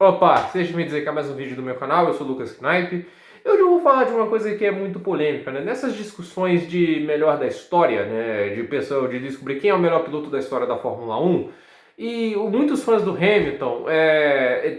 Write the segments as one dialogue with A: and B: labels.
A: Opa, seja bem-vindo aqui a mais um vídeo do meu canal, eu sou o Lucas Knipe. Hoje eu vou falar de uma coisa que é muito polêmica, né? Nessas discussões de melhor da história, né? De descobrir quem é o melhor piloto da história da Fórmula 1, e muitos fãs do Hamilton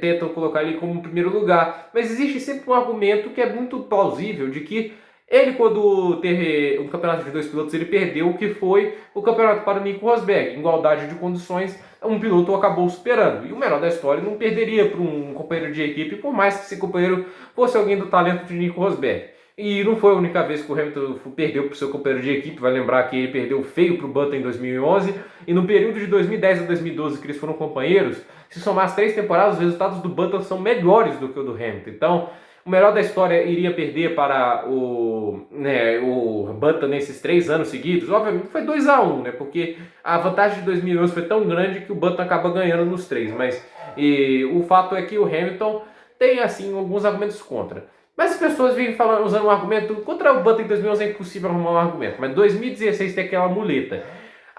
A: tentam colocar ele como primeiro lugar, mas existe sempre um argumento que é muito plausível de que ele, quando teve um campeonato de dois pilotos, ele perdeu o que foi o campeonato para o Nico Rosberg. Em igualdade de condições, um piloto acabou superando. E o melhor da história não perderia para um companheiro de equipe, por mais que esse companheiro fosse alguém do talento de Nico Rosberg. E não foi a única vez que o Hamilton perdeu para o seu companheiro de equipe. Vai lembrar que ele perdeu feio para o Button em 2011. E no período de 2010 a 2012, que eles foram companheiros, se somar as 3 temporadas, os resultados do Button são melhores do que o do Hamilton. Então, o melhor da história iria perder para o Button nesses 3 anos seguidos. Obviamente foi 2-1, né? Porque a vantagem de 2011 foi tão grande que o Button acaba ganhando nos 3. Mas o fato é que o Hamilton tem assim alguns argumentos contra. Mas as pessoas vêm falando, usando um argumento contra o Button em 2011 é impossível arrumar um argumento. Mas em 2016 tem aquela muleta.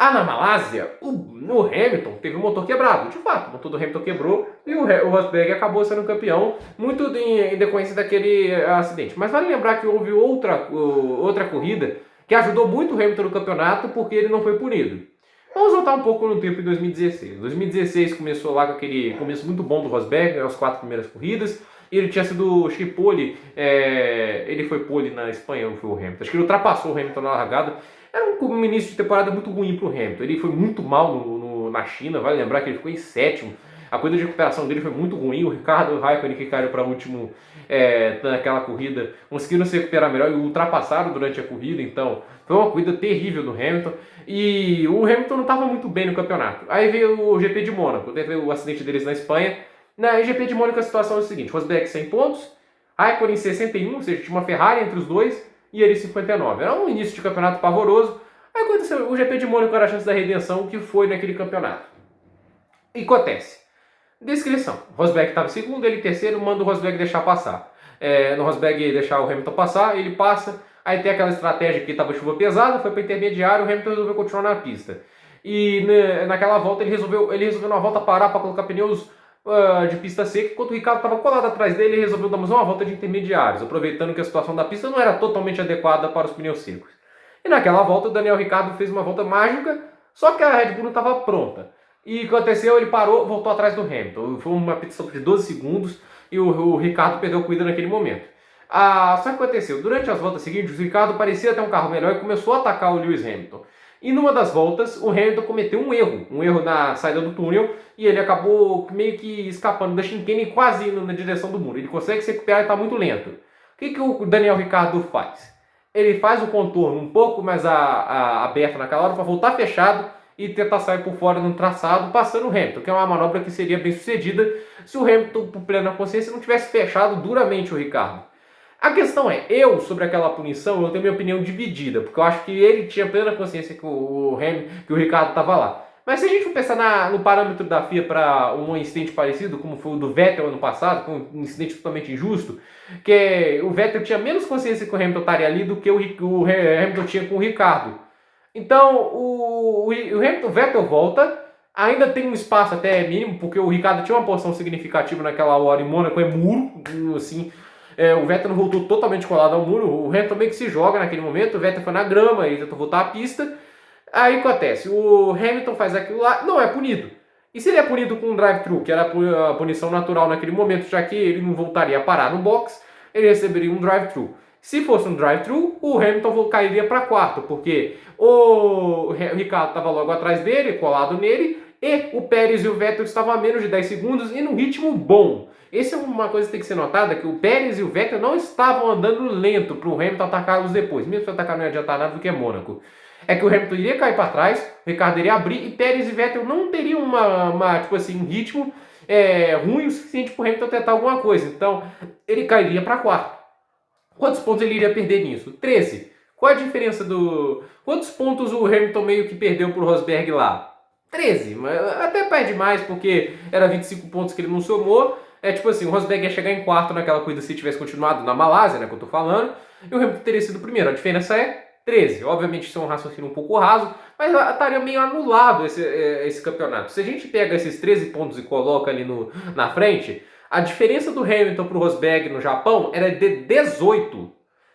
A: Na Malásia, no Hamilton teve o motor quebrado. De fato, o motor do Hamilton quebrou e o Rosberg acabou sendo campeão, muito em decorrência daquele acidente. Mas vale lembrar que houve outra corrida que ajudou muito o Hamilton no campeonato porque ele não foi punido. Vamos voltar um pouco no tempo em 2016. 2016 começou lá com aquele começo muito bom do Rosberg, as 4 primeiras corridas. Ele tinha sido, acho que pole, ele foi pole na Espanha, ou foi o Hamilton? Acho que ele ultrapassou o Hamilton na largada. Era um início de temporada muito ruim para o Hamilton. Ele foi muito mal na China, vale lembrar que ele ficou em 7º. A corrida de recuperação dele foi muito ruim. O Ricardo Raikkonen, que caiu para último naquela corrida, conseguiram se recuperar melhor e ultrapassaram durante a corrida. Então, foi uma corrida terrível do Hamilton. E o Hamilton não estava muito bem no campeonato. Aí veio o GP de Mônaco, teve o acidente deles na Espanha. Na GP de Mônaco a situação é a seguinte: Rosberg 100 pontos, Raikkonen 61, ou seja, tinha uma Ferrari entre os dois, e ele 59. Era um início de campeonato pavoroso. Aí aconteceu, o GP de Mônaco era a chance da redenção que foi naquele campeonato. E acontece. Descrição: Rosberg estava em segundo, ele em terceiro, manda o Rosberg deixar passar. No Rosberg deixar o Hamilton passar, ele passa. Aí tem aquela estratégia que estava chuva pesada, foi para intermediário, o Hamilton resolveu continuar na pista. E naquela volta ele resolveu na volta parar para colocar pneus de pista seca, enquanto o Ricardo estava colado atrás dele, ele resolveu dar mais uma volta de intermediários, aproveitando que a situação da pista não era totalmente adequada para os pneus secos. E naquela volta o Daniel Ricciardo fez uma volta mágica, só que a Red Bull não estava pronta. E o que aconteceu? Ele parou, voltou atrás do Hamilton. Foi uma petição de 12 segundos e o Ricardo perdeu a corrida naquele momento. Só que aconteceu, durante as voltas seguintes, o Ricardo parecia ter um carro melhor e começou a atacar o Lewis Hamilton. E numa das voltas, o Hamilton cometeu um erro na saída do túnel, e ele acabou meio que escapando da chicane e quase indo na direção do muro. Ele consegue se recuperar e está muito lento. O que o Daniel Ricciardo faz? Ele faz o contorno um pouco mais aberto naquela hora para voltar fechado e tentar sair por fora no traçado, passando o Hamilton, que é uma manobra que seria bem sucedida se o Hamilton, por plena consciência, não tivesse fechado duramente o Ricciardo. A questão é, sobre aquela punição, eu tenho minha opinião dividida, porque eu acho que ele tinha plena consciência que o Ricciardo estava lá. Mas se a gente for pensar no parâmetro da FIA para um incidente parecido, como foi o do Vettel ano passado, com um incidente totalmente injusto, que o Vettel tinha menos consciência que o Hamilton estaria ali do que o Hamilton tinha com o Ricardo. Então, o Vettel volta, ainda tem um espaço até mínimo, porque o Ricardo tinha uma posição significativa naquela hora em Mônaco, é muro, assim. O Vettel não voltou totalmente colado ao muro, o Hamilton meio que se joga naquele momento, o Vettel foi na grama, ele tentou voltar à pista. Aí acontece, o Hamilton faz aquilo lá, não é punido. E se ele é punido com um drive-thru, que era a punição natural naquele momento, já que ele não voltaria a parar no box, ele receberia um drive-thru. Se fosse um drive-thru, o Hamilton cairia para quarto, porque o Ricardo estava logo atrás dele, colado nele, e o Pérez e o Vettel estavam a menos de 10 segundos e num ritmo bom. Essa é uma coisa que tem que ser notada, que o Pérez e o Vettel não estavam andando lento para o Hamilton atacá-los depois. Mesmo se atacar não ia adiantar nada do que é Mônaco. É que o Hamilton iria cair para trás, o Ricardo iria abrir e Pérez e Vettel não teriam um ritmo ruim o suficiente para o Hamilton tentar alguma coisa. Então, ele cairia para quarto. Quantos pontos ele iria perder nisso? 13. Qual a diferença quantos pontos o Hamilton meio que perdeu para o Rosberg lá? 13. Mas até perde mais, porque era 25 pontos que ele não somou. O Rosberg ia chegar em quarto naquela corrida se tivesse continuado na Malásia, né, que eu tô falando, e o Hamilton teria sido o primeiro. A diferença é 13. Obviamente isso é um raciocínio um pouco raso, mas estaria meio anulado esse campeonato. Se a gente pega esses 13 pontos e coloca ali na frente, a diferença do Hamilton para o Rosberg no Japão era de 18.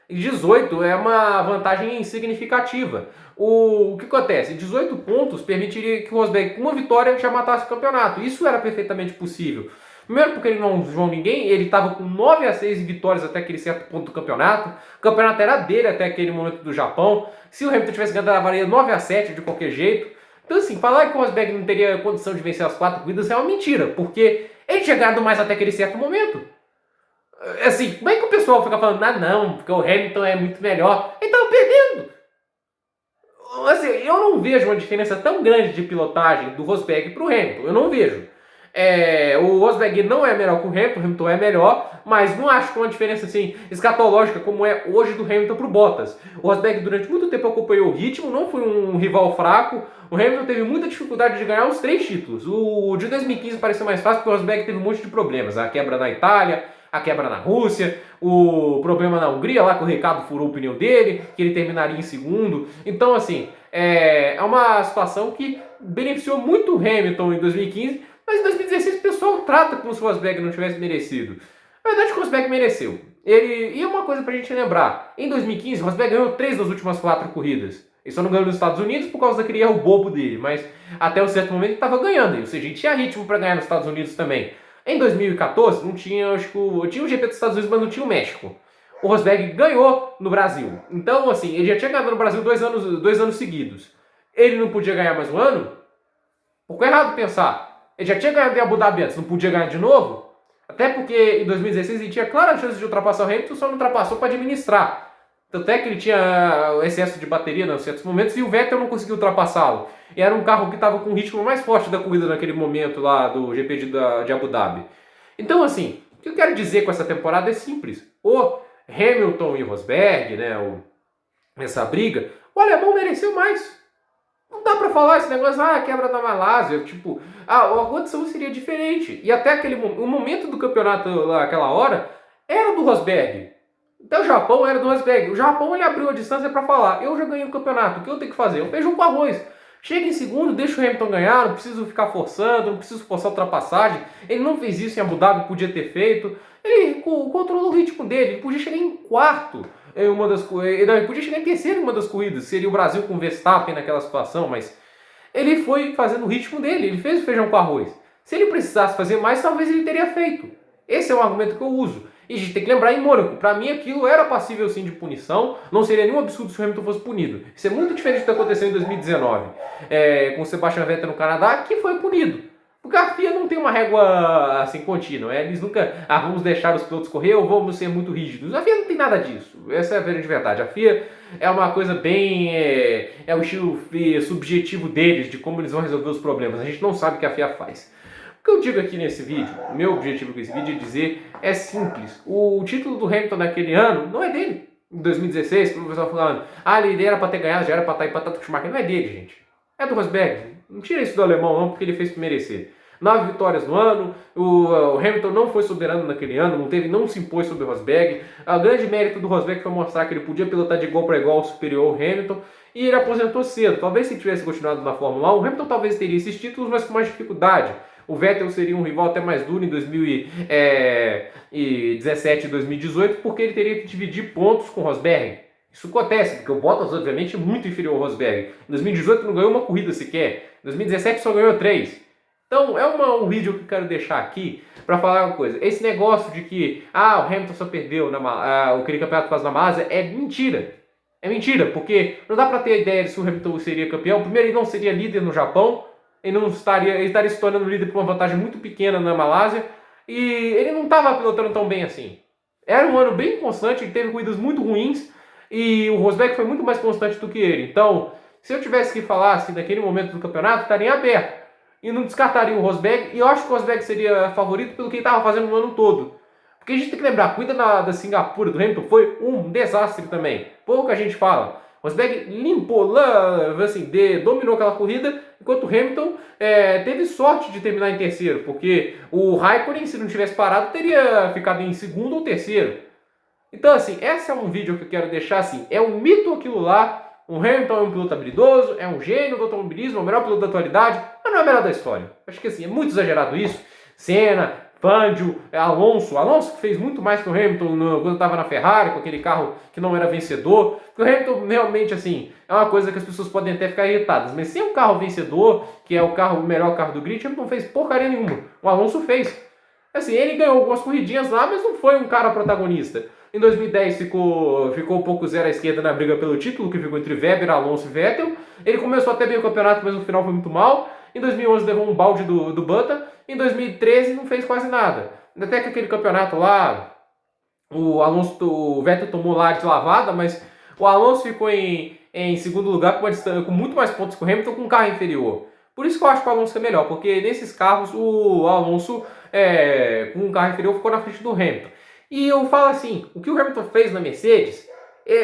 A: E 18 é uma vantagem significativa. O que acontece? 18 pontos permitiria que o Rosberg, com uma vitória, já matasse o campeonato. Isso era perfeitamente possível. Primeiro porque ele não zoou ninguém, ele estava com 9-6 vitórias até aquele certo ponto do campeonato. O campeonato era dele até aquele momento do Japão. Se o Hamilton tivesse ganhado, valia 9-7 de qualquer jeito. Então assim, falar que o Rosberg não teria condição de vencer as 4 corridas é uma mentira, porque ele tinha ganhado mais até aquele certo momento. Assim, como é que o pessoal fica falando, não, porque o Hamilton é muito melhor. Ele estava perdendo. Assim, eu não vejo uma diferença tão grande de pilotagem do Rosberg para o Hamilton. Eu não vejo. O Rosberg não é melhor que o Hamilton é melhor, mas não acho que é uma diferença assim escatológica como é hoje do Hamilton para o Bottas. O Rosberg durante muito tempo acompanhou o ritmo, não foi um rival fraco. O Hamilton teve muita dificuldade de ganhar os 3 títulos. O de 2015 pareceu mais fácil porque o Rosberg teve um monte de problemas. A quebra na Itália, a quebra na Rússia, o problema na Hungria, lá que o Ricardo furou o pneu dele, que ele terminaria em segundo. Então, assim, é uma situação que beneficiou muito o Hamilton em 2015, mas em 2016 o pessoal trata como se o Rosberg não tivesse merecido. Na verdade, o Rosberg mereceu. E uma coisa pra gente lembrar, em 2015 o Rosberg ganhou 3 das últimas 4 corridas. Ele só não ganhou nos Estados Unidos por causa daquele erro bobo dele, mas até um certo momento ele estava ganhando, ou seja, ele tinha ritmo para ganhar nos Estados Unidos também. Em 2014, não tinha, acho que tinha o GP dos Estados Unidos, mas não tinha o México. O Rosberg ganhou no Brasil. Então, assim, ele já tinha ganhado no Brasil 2 anos seguidos. Ele não podia ganhar mais um ano? Um pouco errado pensar. Ele já tinha ganhado em Abu Dhabi antes, não podia ganhar de novo? Até porque em 2016 ele tinha clara chance de ultrapassar o Hamilton, só não ultrapassou para administrar. Tanto é que ele tinha excesso de bateria em certos momentos e o Vettel não conseguiu ultrapassá-lo. E era um carro que estava com o ritmo mais forte da corrida naquele momento lá do GP de Abu Dhabi. Então, assim, o que eu quero dizer com essa temporada é simples. O Hamilton e o Rosberg, né, essa briga, o alemão mereceu mais. Não dá pra falar esse negócio, quebra da Malásia, tipo, a condição seria diferente. E até o momento do campeonato lá, aquela hora, era do Rosberg. Então o Japão era do Rosberg. O Japão ele abriu a distância para falar, eu já ganhei o campeonato, o que eu tenho que fazer? Eu feijão com arroz. Chega em segundo, deixa o Hamilton ganhar, não preciso ficar forçando, não preciso forçar ultrapassagem. Ele não fez isso em Abu Dhabi, podia ter feito. Ele controlou o ritmo dele, ele podia chegar em quarto em uma das corridas. Ele podia chegar em terceiro em uma das corridas, seria o Brasil com o Verstappen naquela situação, mas ele foi fazendo o ritmo dele, ele fez o feijão com arroz. Se ele precisasse fazer mais, talvez ele teria feito. Esse é um argumento que eu uso. E a gente tem que lembrar em Mônaco, para mim aquilo era passível sim de punição, não seria nenhum absurdo se o Hamilton fosse punido. Isso é muito diferente do que aconteceu em 2019, com o Sebastian Vettel no Canadá, que foi punido. Porque a FIA não tem uma régua assim contínua, eles nunca, vamos deixar os pilotos correr ou vamos ser muito rígidos. A FIA não tem nada disso, essa é a grande verdade. A FIA é uma coisa bem, é o estilo subjetivo deles, de como eles vão resolver os problemas, a gente não sabe o que a FIA faz. O que eu digo aqui nesse vídeo, o meu objetivo com esse vídeo é dizer, é simples. O título do Hamilton naquele ano não é dele. Em 2016, o pessoal falando, ele era para ter ganhado, já era para estar empatado com o Schumacher. Não é dele, gente. É do Rosberg. Não tira isso do alemão não, porque ele fez por merecer. 9 vitórias no ano, o Hamilton não foi soberano naquele ano, não se impôs sobre o Rosberg. O grande mérito do Rosberg foi mostrar que ele podia pilotar de igual para igual superior ao Hamilton. E ele aposentou cedo. Talvez se tivesse continuado na Fórmula 1, o Hamilton talvez teria esses títulos, mas com mais dificuldade. O Vettel seria um rival até mais duro em 2017 e 2018, porque ele teria que dividir pontos com o Rosberg. Isso acontece, porque o Bottas, obviamente, é muito inferior ao Rosberg. Em 2018 não ganhou uma corrida sequer. Em 2017 só ganhou 3. Então, é um vídeo que eu quero deixar aqui para falar uma coisa. Esse negócio de que o Hamilton só perdeu aquele campeonato quase na Malásia é mentira. É mentira, porque não dá para ter ideia de se o Hamilton seria campeão. Primeiro, ele não seria líder no Japão. Ele estaria se tornando líder por uma vantagem muito pequena na Malásia. E ele não estava pilotando tão bem assim. Era um ano bem constante, ele teve corridas muito ruins. E o Rosberg foi muito mais constante do que ele. Então, se eu tivesse que falar assim, naquele momento do campeonato, estaria aberto. E não descartaria o Rosberg. E eu acho que o Rosberg seria favorito pelo que ele estava fazendo no ano todo. Porque a gente tem que lembrar, a corrida da Singapura, do Hamilton, foi um desastre também. Pouca gente fala. O Rosberg limpou lá, assim, dominou aquela corrida, enquanto o Hamilton teve sorte de terminar em terceiro, porque o Raikkonen, se não tivesse parado, teria ficado em segundo ou terceiro. Então, assim, esse é um vídeo que eu quero deixar assim, é um mito aquilo lá, O Hamilton é um piloto habilidoso, é um gênio do automobilismo, é o melhor piloto da atualidade, mas não é o melhor da história. Acho que assim, é muito exagerado isso. Senna, Fangio, Alonso que fez muito mais que o Hamilton quando estava na Ferrari, com aquele carro que não era vencedor. Porque o Hamilton realmente, assim, é uma coisa que as pessoas podem até ficar irritadas. Mas sem um carro vencedor, que é o melhor carro do grid, o Hamilton não fez porcaria nenhuma. O Alonso fez. Assim, ele ganhou algumas corridinhas lá, mas não foi um cara protagonista. Em 2010 ficou um pouco zero à esquerda na briga pelo título, que ficou entre Weber, Alonso e Vettel. Ele começou até bem o campeonato, mas no final foi muito mal. Em 2011 levou um balde do Button. Em 2013 não fez quase nada. Até que aquele campeonato lá, o Vettel tomou lá de lavada, mas o Alonso ficou em segundo lugar com muito mais pontos que o Hamilton, com um carro inferior. Por isso que eu acho que o Alonso é melhor, porque nesses carros o Alonso, com um carro inferior, ficou na frente do Hamilton. E eu falo assim, o que o Hamilton fez na Mercedes,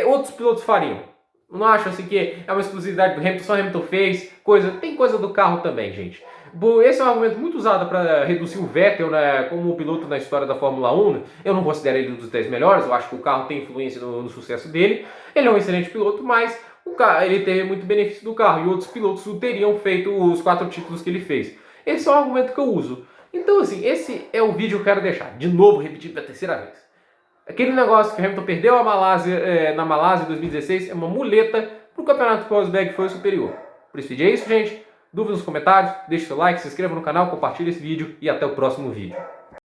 A: outros pilotos fariam. Eu não acho assim que é uma exclusividade do Hamilton, só o Hamilton fez, tem coisa do carro também, gente. Esse é um argumento muito usado para reduzir o Vettel, né, como piloto na história da Fórmula 1. Eu não considero ele um dos 10 melhores, eu acho que o carro tem influência no sucesso dele. Ele é um excelente piloto, mas ele teve muito benefício do carro e outros pilotos teriam feito os 4 títulos que ele fez. Esse é o argumento que eu uso. Então, assim, esse é o vídeo que eu quero deixar. De novo, repetindo pela terceira vez. Aquele negócio que o Hamilton perdeu na Malásia em 2016 é uma muleta para o campeonato que o Rosberg foi superior. Por esse vídeo é isso, gente. Dúvidas nos comentários, deixe seu like, se inscreva no canal, compartilhe esse vídeo e até o próximo vídeo.